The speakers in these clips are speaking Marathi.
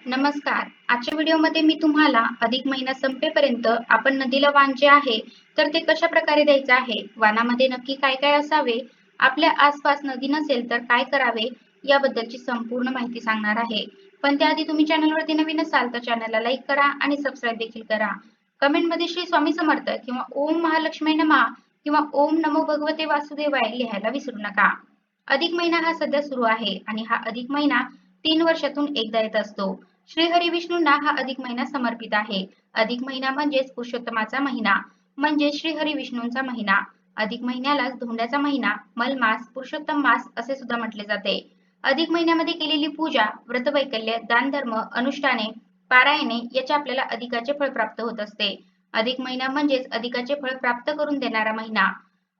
नमस्कार. आजच्या व्हिडिओमध्ये मी तुम्हाला अधिक महिना संपेपर्यंत आपण नदीला वाण जे आहे तर ते कशा प्रकारे द्यायचं आहे, वाणामध्ये नक्की काय काय असावे, आपल्या आसपास नदी नसेल तर काय करावे याबद्दलची संपूर्ण माहिती सांगणार आहे. पण त्याआधी तुम्ही चॅनलवरती नवीन असाल तर चॅनलला लाईक करा आणि सबस्क्राईब देखील करा. कमेंटमध्ये श्री स्वामी समर्थ किंवा ओम महालक्ष्मी नमः किंवा ओम नमो भगवते वासुदेवाय लिहायला विसरू नका. अधिक महिना हा सध्या सुरू आहे आणि हा अधिक महिना 3 वर्षातून एकदा येत असतो. श्री हरी विष्णूंना हा अधिक महिना समर्पित आहे. अधिक महिना म्हणजेच पुरुषोत्तमाचा महिना, म्हणजे श्री हरी विष्णूंचा महिना. अधिक महिन्यालाच धोंड्याचा महिना, मलमास, पुरुषोत्तम मास असे सुद्धा म्हटले जाते. अधिक महिन्यामध्ये केलेली पूजा, व्रतवैकल्य, दानधर्म, अनुष्ठाने, पारायणे याचे आपल्याला अधिकाचे फळ प्राप्त होत असते. अधिक महिना म्हणजेच अधिकाचे फळ प्राप्त करून देणारा महिना.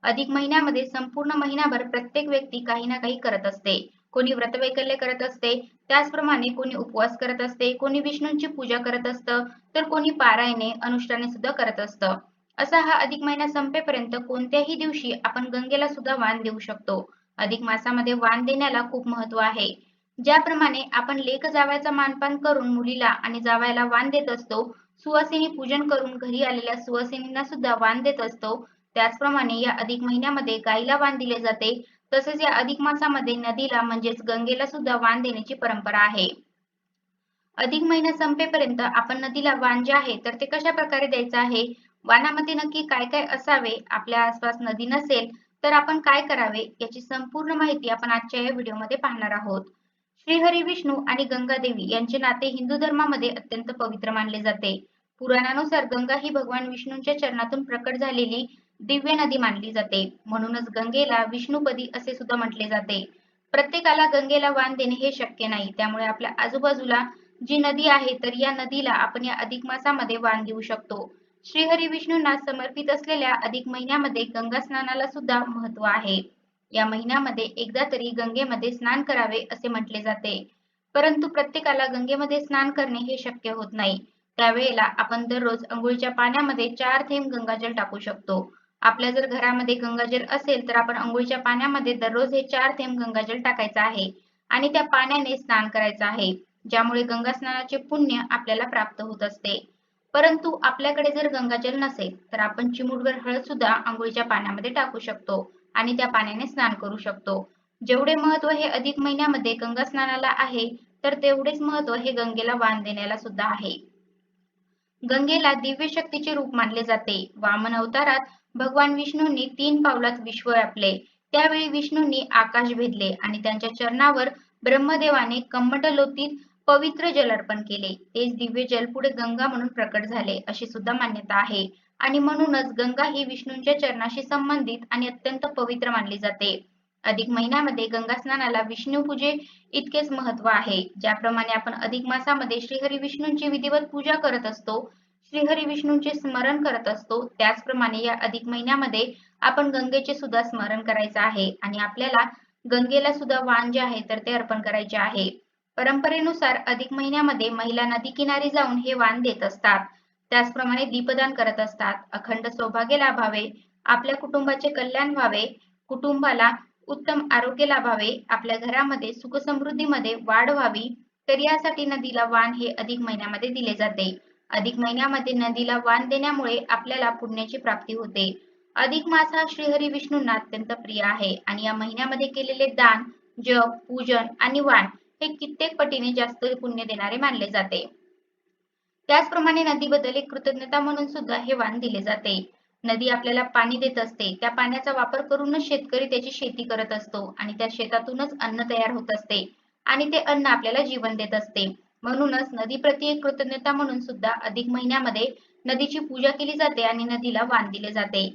अधिक महिन्यामध्ये संपूर्ण महिनाभर प्रत्येक व्यक्ती काही ना काही करत असते. कोणी व्रतवैकल्य करत असते, त्याचप्रमाणे कोणी उपवास करत असते, कोणी विष्णूंची पूजा करत असतं, तर कोणी पारायणे, अनुष्ठाने सुद्धा करत असतं. असा हा अधिक महिना संपेपर्यंत कोणत्याही दिवशी आपण गंगेला सुद्धा वाण देऊ शकतो. अधिक मासामध्ये वाण देण्याला खूप महत्त्व आहे. ज्याप्रमाणे आपण लेक जावयाचा मानपान करून मुलीला आणि जावयाला वाण देत असतो, सुवासिनी पूजन करून घरी आलेल्या सुवासिनींना सुद्धा वाण देत असतो, त्याचप्रमाणे या अधिक महिन्यामध्ये गाईला वाण दिले जाते. तसेच या अधिक मासामध्ये नदीला म्हणजेच गंगेला सुद्धा वाण देण्याची परंपरा आहे. अधिक महिना संपेपर्यंत आपण नदीला वाण जे आहे तर ते कशा प्रकारे द्यायचं आहे, वाणामध्ये नक्की काय काय असावे, आपल्या आसपास नदी नसेल तर आपण काय करावे याची संपूर्ण माहिती आपण आजच्या या व्हिडिओमध्ये पाहणार आहोत. श्रीहरी विष्णू आणि गंगा देवी यांचे नाते हिंदू धर्मामध्ये अत्यंत पवित्र मानले जाते. पुराणानुसार गंगा ही भगवान विष्णूंच्या चरणातून प्रकट झालेली दिव्य नदी मानली जाते. म्हणूनच गंगेला विष्णुपदी असे सुद्धा म्हटले जाते. प्रत्येकाला गंगेला वाण देणे हे शक्य नाही, त्यामुळे आपल्या आजूबाजूला जी नदी आहे तर या नदीला आपण या अधिक मासामध्ये वाण देऊ शकतो. श्रीहरी विष्णूंना समर्पित असलेल्या अधिक महिन्यामध्ये गंगा स्नानाला सुद्धा महत्त्व आहे. या महिन्यामध्ये एकदा तरी गंगेमध्ये स्नान करावे असे म्हटले जाते. परंतु प्रत्येकाला गंगेमध्ये स्नान करणे हे शक्य होत नाही. त्यावेळेला आपण दररोज अंघोळीच्या पाण्यामध्ये 4 थेंब गंगाजल टाकू शकतो. आपल्या जर घरामध्ये गंगाजल असेल तर आपण अंघोळीच्या पाण्यामध्ये दररोज हे 4 थेंब गंगाजल टाकायचं आहे आणि त्या पाण्याने स्नान करायचं आहे. ज्यामुळे गंगा स्नानाचे पुण्य आपल्याला प्राप्त होत असते. परंतु आपल्याकडे जर गंगाजल नसेल तर आपण चिमूटभर हळद सुद्धा अंघोळीच्या पाण्यामध्ये टाकू शकतो आणि त्या पाण्याने स्नान करू शकतो. जेवढे महत्त्व हे अधिक महिन्यामध्ये गंगा स्नानाला आहे, तर तेवढेच महत्त्व हे गंगेला वाण देण्याला सुद्धा आहे. गंगेला दिव्य शक्तीचे रूप मानले जाते. वामन अवतारात भगवान विष्णूंनी 3 पावलात विश्व व्यापले. त्यावेळी विष्णूंनी आकाश भेदले आणि त्यांच्या चरणावर ब्रह्मदेवाने कमंडलोतीत पवित्र जल अर्पण केले. तेच दिव्य जल पुढे गंगा म्हणून प्रकट झाले अशी सुद्धा मान्यता आहे. आणि म्हणूनच गंगा ही विष्णूंच्या चरणाशी संबंधित आणि अत्यंत पवित्र मानली जाते. अधिक महिन्यामध्ये गंगा स्नानाला विष्णू पूजे इतकेच महत्त्व आहे. ज्याप्रमाणे आपण अधिक मासामध्ये श्रीहरी विष्णूंची विधिवत पूजा करत असतो, श्रीहरी विष्णूंचे स्मरण करत असतो, त्याचप्रमाणे या अधिक महिन्यामध्ये आपण गंगेचे सुद्धा स्मरण करायचे आहे आणि आपल्याला गंगेला सुद्धा वाण जे आहे तर ते अर्पण करायचे आहे. परंपरेनुसार अधिक महिन्यामध्ये महिला नदी किनारी जाऊन हे वाण देत असतात. त्याचप्रमाणे दीपदान करत असतात. अखंड सौभाग्य लाभावे, आपल्या कुटुंबाचे कल्याण व्हावे, कुटुंबाला उत्तम आरोग्य लाभावे, आपल्या घरामध्ये सुखसमृद्धीमध्ये वाढ व्हावी, तर यासाठी नदीला वाण हे अधिक महिन्यामध्ये दिले जाते. अधिक महिन्यामध्ये नदीला वाण देण्यामुळे आपल्याला पुण्याची प्राप्ती होते. अधिक मास हा श्रीहरी विष्णूंना अत्यंत प्रिय आहे आणि या महिन्यामध्ये केलेले दान, जप, पूजन आणि वाण हे कित्येक पटीने जास्त पुण्य देणारे मानले जाते. त्याचप्रमाणे नदीबद्दल एक कृतज्ञता म्हणून सुद्धा हे वाण दिले जाते. नदी आपल्याला पाणी देत असते. त्या पाण्याचा वापर करूनच शेतकरी त्याची शेती करत असतो आणि त्या शेतातूनच अन्न तयार होत असते आणि ते अन्न आपल्याला जीवन देत असते. म्हणूनच नदीप्रती एक कृतज्ञता म्हणून सुद्धा अधिक महिन्यामध्ये नदीची पूजा केली जाते आणि नदीला वाण दिले जाते.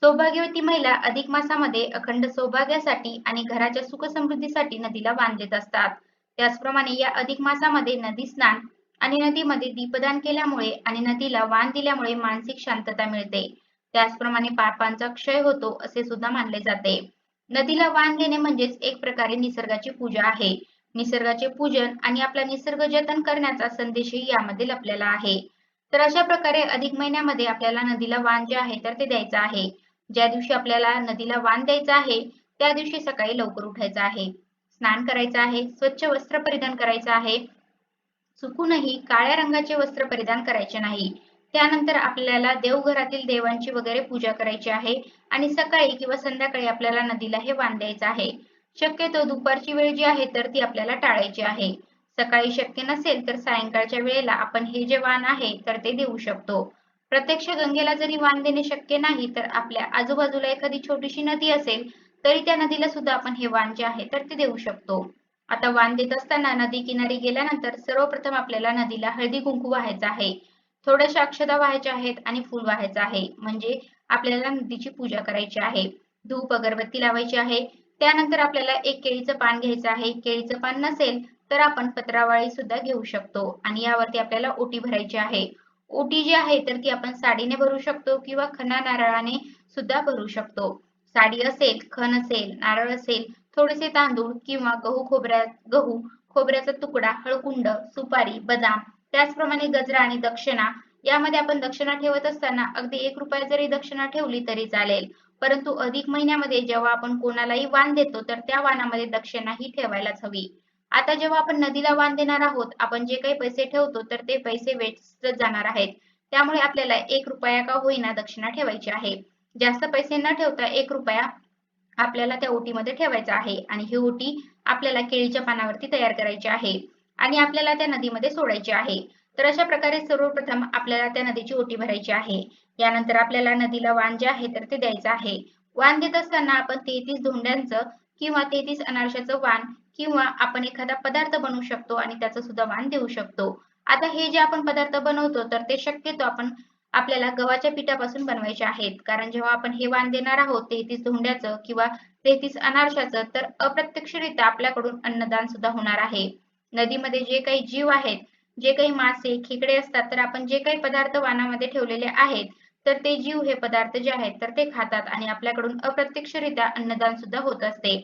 सौभाग्यवती महिला अधिक मासामध्ये अखंड सौभाग्यासाठी आणि घराच्या सुखसमृद्धीसाठी नदीला वाण देत असतात. त्याचप्रमाणे या अधिक मासामध्ये नदी स्नान आणि नदीमध्ये दीपदान केल्यामुळे आणि नदीला वाण दिल्यामुळे मानसिक शांतता मिळते. त्याचप्रमाणे पापांचा क्षय होतो असे सुद्धा मानले जाते. नदीला वाण देणे म्हणजेच एक प्रकारे निसर्गाची पूजा आहे. निसर्गाचे पूजन आणि आपला निसर्ग जतन करण्याचा संदेशही यामध्ये लपलेला आहे. तर अशा प्रकारे अधिक महिन्यामध्ये आपल्याला नदीला वाण जे आहे तर ते द्यायचं आहे. ज्या दिवशी आपल्याला नदीला वाण द्यायचं आहे, त्या दिवशी सकाळी लवकर उठायचं आहे. स्नान करायचं आहे, स्वच्छ वस्त्र परिधान करायचं आहे, चुकूनही काळ्या रंगाचे वस्त्र परिधान करायचे नाही. त्यानंतर आपल्याला देवघरातील देवांची वगैरे पूजा करायची आहे आणि सकाळी किंवा संध्याकाळी आपल्याला नदीला हे वाण द्यायचं आहे. शक्यतो दुपारची वेळ जी आहे तर ती आपल्याला टाळायची आहे. सकाळी शक्य नसेल तर सायंकाळच्या वेळेला आपण हे जे वाण आहे तर ते देऊ शकतो. प्रत्यक्ष गंगेला जरी वाण देणे शक्य नाही तर आपल्या आजूबाजूला एखादी छोटीशी नदी असेल तरी त्या नदीला सुद्धा आपण हे वाण जे आहे तर ते देऊ शकतो. आता वाण देत असताना नदी किनारी गेल्यानंतर सर्वप्रथम आपल्याला नदीला हळदी कुंकू वाहायचं आहे. थोड्याशा अक्षता वाहायच्या आहेत आणि फूल वाहायचं आहे. म्हणजे आपल्याला नदीची पूजा करायची आहे. धूप अगरबत्ती लावायची आहे. त्यानंतर आपल्याला एक केळीचं पान घ्यायचं आहे. केळीचं पान नसेल तर आपण पत्रावळी सुद्धा घेऊ शकतो आणि यावरती आपल्याला ओटी भरायची आहे. ओटी जी आहे तर ती आपण साडीने भरू शकतो किंवा खणा नारळाने सुद्धा भरू शकतो. साडी असेल, खण असेल, नारळ असेल, थोडेसे तांदूळ किंवा गहू, खोबऱ्याचा तुकडा, हळकुंड, सुपारी, बदाम, त्याचप्रमाणे गजरा आणि दक्षिणा. यामध्ये आपण दक्षिणा ठेवत असताना अगदी 1 रुपया जरी दक्षिणा ठेवली तरी चालेल. परंतु अधिक महिन्यामध्ये जेव्हा आपण कोणालाही वाण देतो तर त्या वाणामध्ये दक्षिणा ही ठेवायलाच हवी. आता जेव्हा आपण नदीला वाण देणार आहोत, आपण जे काही पैसे ठेवतो तर ते पैसे वेस्टच जाणार आहेत. त्यामुळे आपल्याला 1 रुपया का होईना दक्षिणा ठेवायची आहे. जास्त पैसे न ठेवता 1 रुपया आपल्याला त्या ओटीमध्ये ठेवायचा आहे आणि ही ओटी आपल्याला केळीच्या पानावरती तयार करायची आहे आणि आपल्याला त्या नदीमध्ये सोडायची आहे. तर अशा प्रकारे सर्वप्रथम आपल्याला त्या नदीची ओटी भरायची आहे. यानंतर आपल्याला नदीला वाण जे आहे तर ते द्यायचं आहे. वाण देत असताना आपण 33 धोंड्यांचं किंवा 33 अनारशाचं वाण किंवा आपण एखादा पदार्थ बनवू शकतो आणि त्याचं सुद्धा वाण देऊ शकतो. आता हे जे आपण पदार्थ बनवतो तर ते शक्यतो आपल्याला गव्हाच्या पिठापासून बनवायचे आहेत. कारण जेव्हा आपण हे वाण देणार आहोत 33 धोंड्याचं किंवा 33 अनारशाचं तर अप्रत्यक्षरित्या आपल्याकडून अन्नदान सुद्धा होणार आहे. नदीमध्ये जे काही जीव आहेत, जे काही मासे, खेकडे असतात तर आपण जे काही पदार्थ वाणामध्ये ठेवलेले आहेत तर ते जीव हे पदार्थ जे आहेत तर ते खातात आणि आपल्याकडून अप्रत्यक्षरित्या अन्नदान सुद्धा होत असते.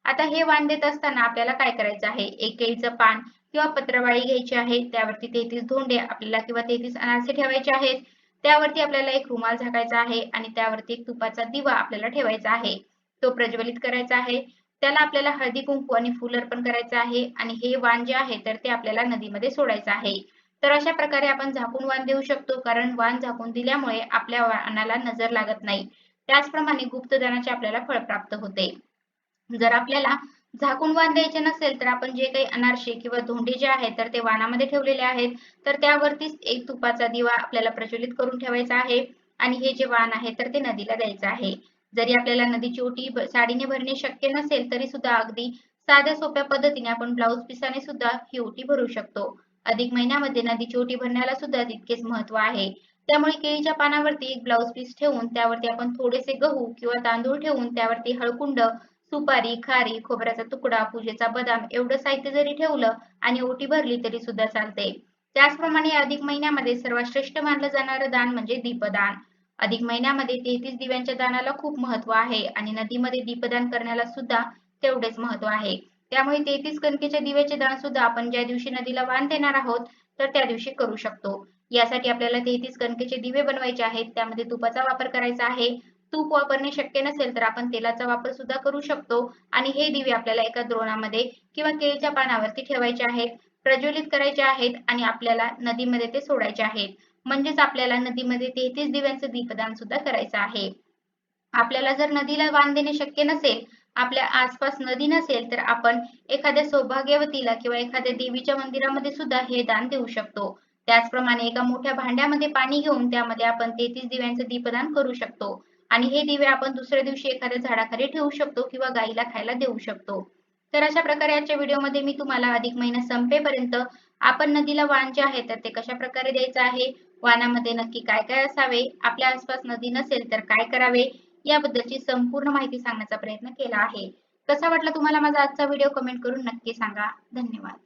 आता हे वाण देत असताना आपल्याला काय करायचं आहे? एक केळीचं पान किंवा पत्रावळी घ्यायची आहे. त्यावरती 33 धोंडे आपल्याला किंवा 33 अनारसे ठेवायचे आहेत. त्यावरती आपल्याला एक रुमाल झाकायचा आहे आणि त्यावरती एक तुपाचा दिवा आपल्याला ठेवायचा आहे. तो प्रज्वलित करायचा आहे. त्याला आपल्याला हळदी कुंकू आणि फूल अर्पण करायचं आहे आणि हे वाण जे आहे तर ते आपल्याला नदीमध्ये सोडायचं आहे. तर अशा प्रकारे आपण झाकून वाण देऊ शकतो कारण वाण झाकून दिल्यामुळे आपल्या वाणाला नजर लागत नाही. त्याचप्रमाणे गुप्तदानाचे आपल्याला फळ प्राप्त होते. जर आपल्याला झाकून वाण द्यायचे नसेल तर आपण जे काही अनारसे किंवा धोंडे जे आहेत तर ते वाणामध्ये ठेवलेले आहेत तर त्यावरतीच एक तुपाचा दिवा आपल्याला प्रज्वलित करून ठेवायचा आहे आणि हे जे वाण आहे तर ते नदीला द्यायचं आहे. जरी आपल्याला नदीची ओटी साडीने भरणे शक्य नसेल तरी सुद्धा अगदी साध्या सोप्या पद्धतीने आपण ब्लाऊज पिसाने सुद्धा ही ओटी भरू शकतो. अधिक महिन्यामध्ये नदीची ओटी भरण्याला सुद्धा तितकेच महत्त्व आहे. त्यामुळे केळीच्या पानावरती एक ब्लाऊज पीस ठेवून त्यावरती आपण थोडेसे गहू किंवा तांदूळ ठेवून त्यावरती हळकुंड, सुपारी, खारी, खोबऱ्याचा तुकडा, पूजेचा बदाम एवढं साहित्य जरी ठेवलं आणि ओटी भरली तरी सुद्धा चालते. त्याचप्रमाणे अधिक महिन्यामध्ये सर्वात श्रेष्ठ मानलं जाणारं दान म्हणजे दीपदान. अधिक महिन्यामध्ये 33 दिव्यांच्या दानाला खूप महत्त्व आहे आणि नदीमध्ये दीपदान करण्याला सुद्धा तेवढेच महत्त्व आहे. त्यामुळे 33 कणकेच्या दिव्याचे दान सुद्धा आपण ज्या दिवशी नदीला वाण देणार आहोत तर त्या दिवशी करू शकतो. यासाठी आपल्याला 33 कणकेचे दिवे बनवायचे आहेत. त्यामध्ये तुपाचा वापर करायचा आहे. तूप वापरणे शक्य नसेल तर आपण तेलाचा वापर सुद्धा करू शकतो आणि हे दिवे आपल्याला एका द्रोणामध्ये किंवा केळीच्या पानावरती ठेवायचे आहेत, प्रज्वलित करायचे आहेत आणि आपल्याला नदीमध्ये ते सोडायचे आहेत. म्हणजेच आपल्याला नदीमध्ये 33 दिव्यांचं दीपदान सुद्धा करायचं आहे. आपल्याला जर नदीला वाण देणे शक्य नसेल, आपल्या आसपास नदी नसेल तर आपण एखाद्या सौभाग्यवतीला किंवा एखाद्या देवीच्या मंदिरामध्ये सुद्धा हे दान देऊ शकतो. त्याचप्रमाणे एका मोठ्या भांड्यामध्ये पाणी घेऊन त्यामध्ये आपण 33 दिव्यांचं दीपदान करू शकतो आणि हे दिवे आपण दुसऱ्या दिवशी एखाद्या झाडाखाली ठेवू शकतो किंवा गाईला खायला देऊ शकतो. तर अशा प्रकारे आजच्या व्हिडिओमध्ये मी तुम्हाला अधिक महिना संपेपर्यंत आपण नदीला वाण जे आहे तर ते कशा प्रकारे द्यायचं आहे, वाणामध्ये नक्की काय काय असावे, आपल्या आसपास नदी नसेल तर काय करावे, याबद्दलची संपूर्ण माहिती सांगण्याचा प्रयत्न केला आहे. कसा वाटला तुम्हाला माझा आजचा व्हिडिओ कमेंट करून नक्की सांगा. धन्यवाद.